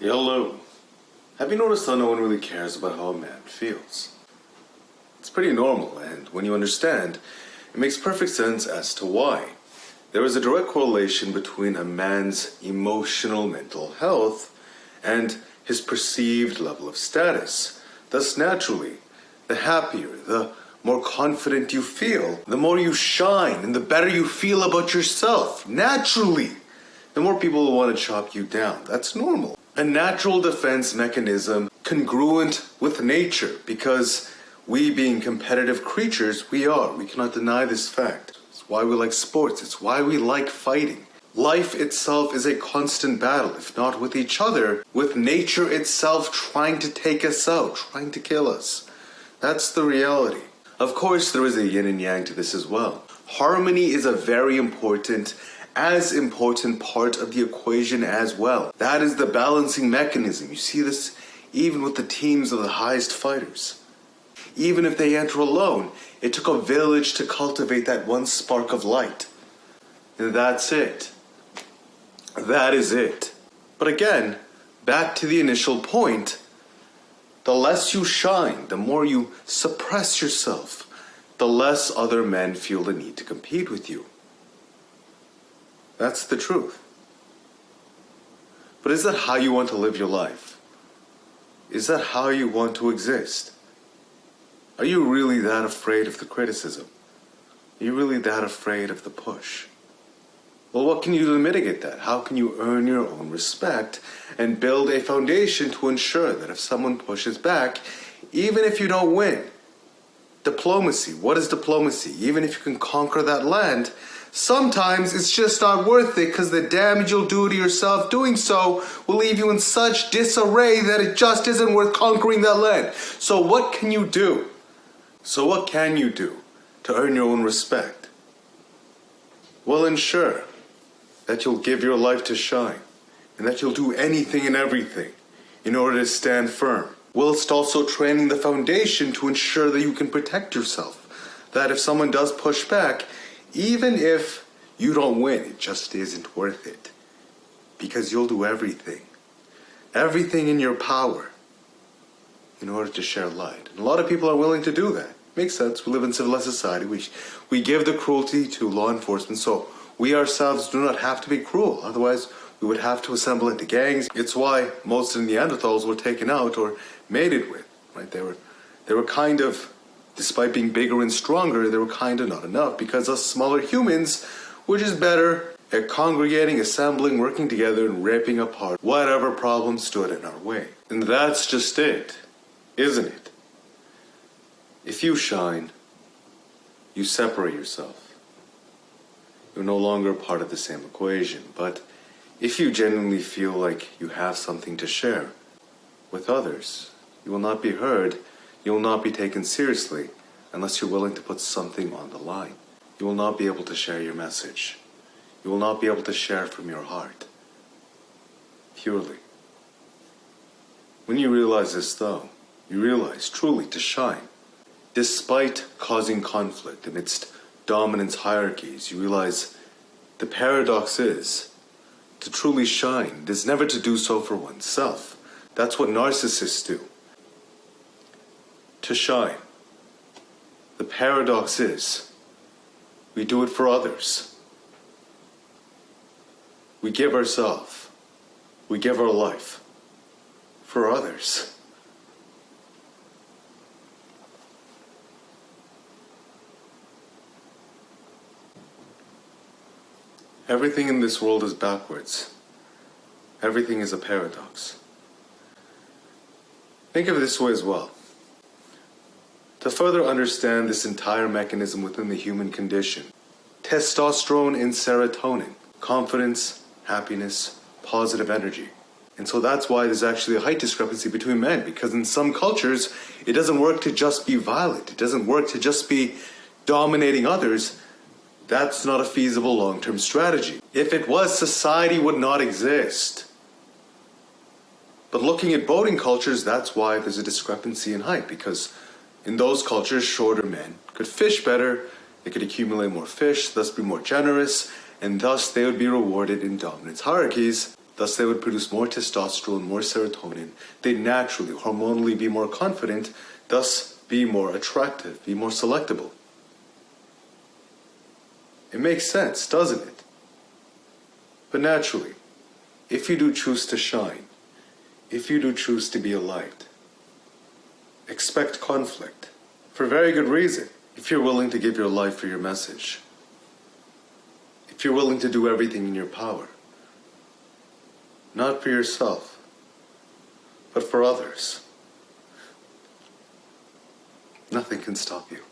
Hello. Have you noticed how no one really cares about how a man feels? It's pretty normal, and when you understand, it makes perfect sense as to why. There is a direct correlation between a man's emotional mental health and his perceived level of status. Thus, naturally, the happier, the more confident you feel, the more you shine and the better you feel about yourself. Naturally, the more people will want to chop you down. That's normal. A natural defense mechanism congruent with nature, because we being competitive creatures, we cannot deny this fact. It's why we like sports. It's why we like fighting. Life itself is a constant battle, if not with each other, with nature itself trying to take us out, trying to kill us. That's the reality. Of course, there is a yin and yang to this as well. Harmony is a very important part of the equation as well. That is the balancing mechanism. You see this even with the teams of the highest fighters. Even if they enter alone, it took a village to cultivate that one spark of light. And that's it. That is it. But again, back to the initial point, the less you shine, the more you suppress yourself, the less other men feel the need to compete with you. That's the truth. But is that how you want to live your life? Is that how you want to exist? Are you really that afraid of the criticism? Are you really that afraid of the push? Well, what can you do to mitigate that? How can you earn your own respect and build a foundation to ensure that if someone pushes back, even if you don't win? Diplomacy. What is diplomacy? Even if you can conquer that land, sometimes it's just not worth it, because the damage you'll do to yourself doing so will leave you in such disarray that it just isn't worth conquering that land. So what can you do? To earn your own respect? Well, ensure that you'll give your life to shine, and that you'll do anything and everything in order to stand firm, whilst also training the foundation to ensure that you can protect yourself. That if someone does push back, even if you don't win, it just isn't worth it. Because you'll do everything in your power in order to share light. And a lot of people are willing to do that. Makes sense. We live in civilized society. We give the cruelty to law enforcement, so we ourselves do not have to be cruel. Otherwise, we would have to assemble into gangs. It's why most of the Neanderthals were taken out or mated with. Right? They were kind of, despite being bigger and stronger, they were kind of not enough, because us smaller humans were just better at congregating, assembling, working together, and ripping apart whatever problem stood in our way. And that's just it, isn't it? If you shine, you separate yourself. You're no longer part of the same equation. But if you genuinely feel like you have something to share with others, you will not be heard, you will not be taken seriously, unless you're willing to put something on the line. You will not be able to share your message. You will not be able to share from your heart. Purely. When you realize this, though, you realize truly to shine, despite causing conflict amidst dominance hierarchies, you realize the paradox is, to truly shine, it is never to do so for oneself. That's what narcissists do. To shine, the paradox is, we do it for others. We give ourselves, we give our life for others. Everything in this world is backwards. Everything is a paradox. Think of it this way as well. To further understand this entire mechanism within the human condition, testosterone and serotonin, confidence, happiness, positive energy. And so that's why there's actually a height discrepancy between men, because in some cultures, it doesn't work to just be violent. It doesn't work to just be dominating others. That's not a feasible long-term strategy. If it was, society would not exist. But looking at boating cultures, that's why there's a discrepancy in height, because in those cultures, shorter men could fish better, they could accumulate more fish, thus be more generous, and thus they would be rewarded in dominance hierarchies. Thus, they would produce more testosterone, more serotonin. They'd naturally, hormonally be more confident, thus be more attractive, be more selectable. It makes sense, doesn't it? But naturally, if you do choose to shine, if you do choose to be a light, expect conflict. For very good reason. If you're willing to give your life for your message, if you're willing to do everything in your power, not for yourself, but for others, nothing can stop you.